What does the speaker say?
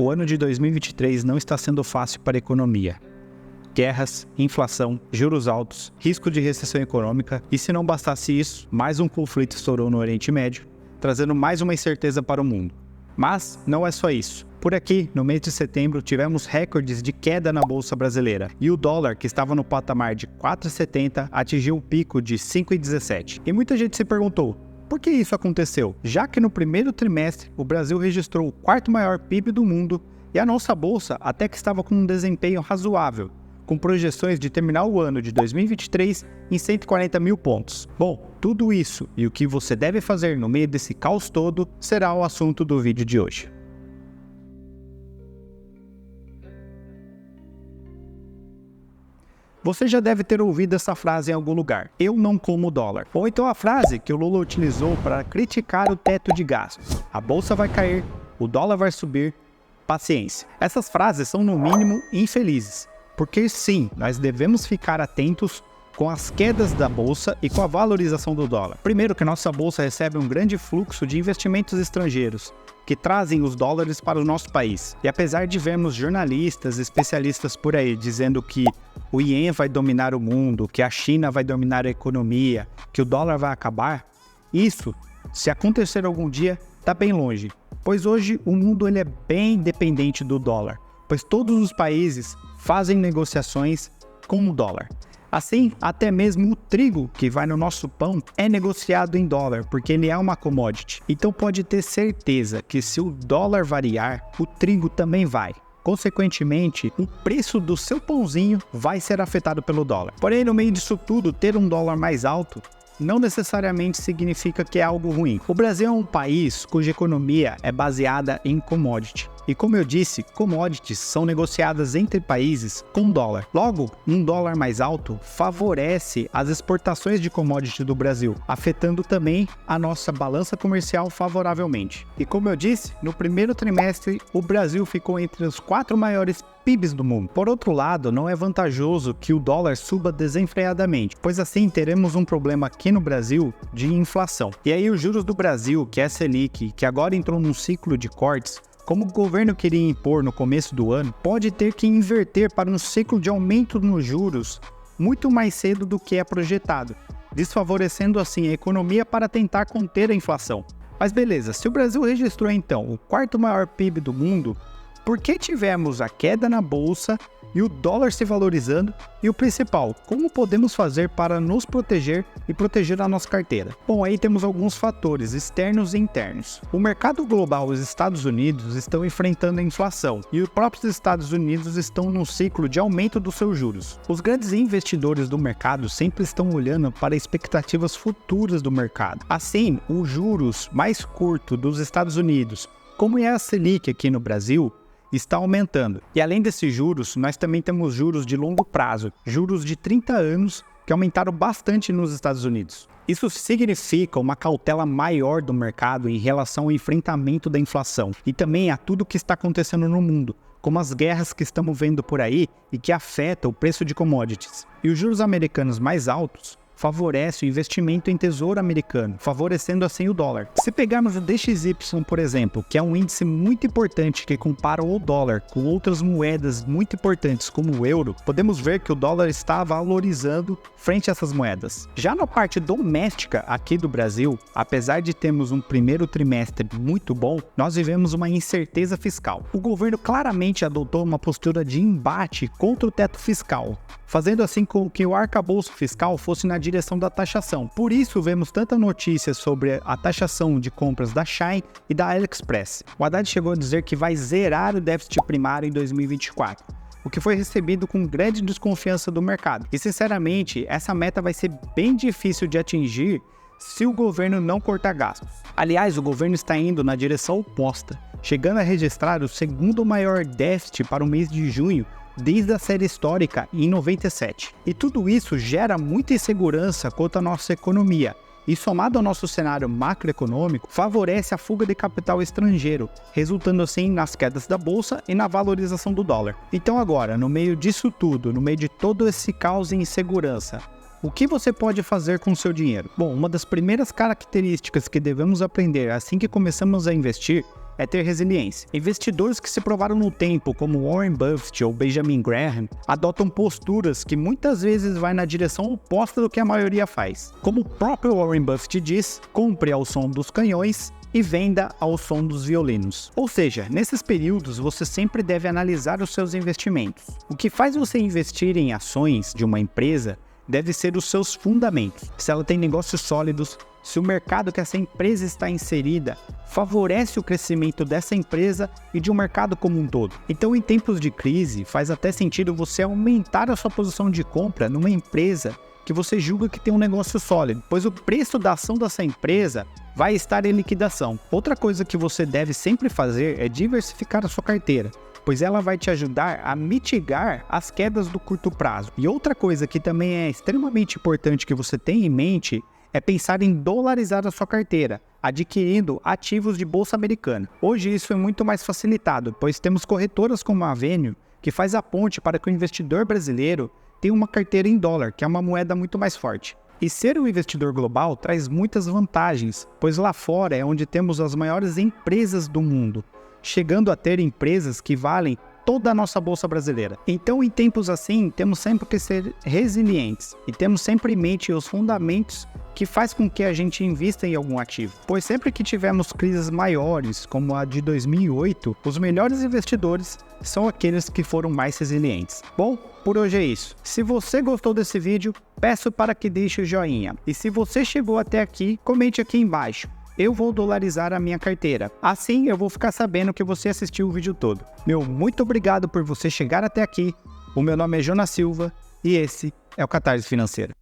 o ano de 2023 não está sendo fácil para a economia. Guerras, inflação, juros altos, risco de recessão econômica e, se não bastasse isso, mais um conflito estourou no Oriente Médio, trazendo mais uma incerteza para o mundo. Mas não é só isso. Por aqui, no mês de setembro, tivemos recordes de queda na Bolsa Brasileira e o dólar, que estava no patamar de 4,70, atingiu um pico de 5,17. E muita gente se perguntou, por que isso aconteceu? Já que no primeiro trimestre, o Brasil registrou o quarto maior PIB do mundo e a nossa Bolsa até que estava com um desempenho razoável, com projeções de terminar o ano de 2023 em 140 mil pontos. Bom, tudo isso e o que você deve fazer no meio desse caos todo será o assunto do vídeo de hoje. Você já deve ter ouvido essa frase em algum lugar, eu não como dólar. Ou então a frase que o Lula utilizou para criticar o teto de gastos. A bolsa vai cair, o dólar vai subir, paciência. Essas frases são no mínimo infelizes, porque sim, nós devemos ficar atentos com as quedas da bolsa e com a valorização do dólar. Primeiro que nossa bolsa recebe um grande fluxo de investimentos estrangeiros, que trazem os dólares para o nosso país. E apesar de vermos jornalistas, especialistas por aí dizendo que o iene vai dominar o mundo, que a China vai dominar a economia, que o dólar vai acabar, isso, se acontecer algum dia, está bem longe. Pois hoje o mundo ele é bem dependente do dólar, pois todos os países fazem negociações com o dólar. Assim, até mesmo o trigo que vai no nosso pão é negociado em dólar, porque ele é uma commodity. Então pode ter certeza que se o dólar variar, o trigo também vai. Consequentemente, o preço do seu pãozinho vai ser afetado pelo dólar. Porém, no meio disso tudo, ter um dólar mais alto não necessariamente significa que é algo ruim. O Brasil é um país cuja economia é baseada em commodity. E como eu disse, commodities são negociadas entre países com dólar. Logo, um dólar mais alto favorece as exportações de commodity do Brasil, afetando também a nossa balança comercial favoravelmente. E como eu disse, no primeiro trimestre, o Brasil ficou entre os 4 maiores PIBs do mundo. Por outro lado, não é vantajoso que o dólar suba desenfreadamente, pois assim teremos um problema aqui no Brasil de inflação. E aí os juros do Brasil, que é Selic, que agora entrou num ciclo de cortes, como o governo queria impor no começo do ano, pode ter que inverter para um ciclo de aumento nos juros muito mais cedo do que é projetado, desfavorecendo assim a economia para tentar conter a inflação. Mas beleza, se o Brasil registrou então o quarto maior PIB do mundo, por que tivemos a queda na bolsa e o dólar se valorizando? E o principal, como podemos fazer para nos proteger e proteger a nossa carteira? Bom, aí temos alguns fatores externos e internos. O mercado global, os Estados Unidos, estão enfrentando a inflação e os próprios Estados Unidos estão num ciclo de aumento dos seus juros. Os grandes investidores do mercado sempre estão olhando para expectativas futuras do mercado. Assim, os juros mais curtos dos Estados Unidos, como é a Selic aqui no Brasil, está aumentando. E além desses juros, nós também temos juros de longo prazo, juros de 30 anos, que aumentaram bastante nos Estados Unidos. Isso significa uma cautela maior do mercado em relação ao enfrentamento da inflação e também a tudo o que está acontecendo no mundo, como as guerras que estamos vendo por aí e que afetam o preço de commodities. E os juros americanos mais altos favorece o investimento em tesouro americano, favorecendo assim o dólar. Se pegarmos o DXY, por exemplo, que é um índice muito importante que compara o dólar com outras moedas muito importantes como o euro, podemos ver que o dólar está valorizando frente a essas moedas. Já na parte doméstica aqui do Brasil, apesar de termos um primeiro trimestre muito bom, nós vivemos uma incerteza fiscal. O governo claramente adotou uma postura de embate contra o teto fiscal, fazendo assim com que o arcabouço fiscal fosse na direção da taxação. Por isso, vemos tanta notícia sobre a taxação de compras da Shein e da AliExpress. O Haddad chegou a dizer que vai zerar o déficit primário em 2024, o que foi recebido com grande desconfiança do mercado. E, sinceramente, essa meta vai ser bem difícil de atingir se o governo não cortar gastos. Aliás, o governo está indo na direção oposta, chegando a registrar o segundo maior déficit para o mês de junho desde a série histórica em 97. E tudo isso gera muita insegurança quanto à nossa economia. E somado ao nosso cenário macroeconômico, favorece a fuga de capital estrangeiro, resultando assim nas quedas da bolsa e na valorização do dólar. Então agora, no meio disso tudo, no meio de todo esse caos e insegurança, o que você pode fazer com o seu dinheiro? Bom, uma das primeiras características que devemos aprender assim que começamos a investir é ter resiliência. Investidores que se provaram no tempo, como Warren Buffett ou Benjamin Graham, adotam posturas que muitas vezes vai na direção oposta do que a maioria faz. Como o próprio Warren Buffett diz, compre ao som dos canhões e venda ao som dos violinos. Ou seja, nesses períodos você sempre deve analisar os seus investimentos. O que faz você investir em ações de uma empresa deve ser os seus fundamentos. Se ela tem negócios sólidos, se o mercado que essa empresa está inserida favorece o crescimento dessa empresa e de um mercado como um todo. Então, em tempos de crise, faz até sentido você aumentar a sua posição de compra numa empresa que você julga que tem um negócio sólido, pois o preço da ação dessa empresa vai estar em liquidação. Outra coisa que você deve sempre fazer é diversificar a sua carteira, pois ela vai te ajudar a mitigar as quedas do curto prazo. E outra coisa que também é extremamente importante que você tenha em mente é pensar em dolarizar a sua carteira, adquirindo ativos de bolsa americana. Hoje isso é muito mais facilitado, pois temos corretoras como a Avenue, que faz a ponte para que o investidor brasileiro tenha uma carteira em dólar, que é uma moeda muito mais forte. E ser um investidor global traz muitas vantagens, pois lá fora é onde temos as maiores empresas do mundo, chegando a ter empresas que valem toda a nossa bolsa brasileira. Então, em tempos assim, temos sempre que ser resilientes e temos sempre em mente os fundamentos que faz com que a gente invista em algum ativo. Pois sempre que tivermos crises maiores, como a de 2008, os melhores investidores são aqueles que foram mais resilientes. Bom, por hoje é isso. Se você gostou desse vídeo, peço para que deixe o joinha. E se você chegou até aqui, comente aqui embaixo. Eu vou dolarizar a minha carteira. Assim eu vou ficar sabendo que você assistiu o vídeo todo. Muito obrigado por você chegar até aqui. O meu nome é Jonas Silva e esse é o Catarse Financeira.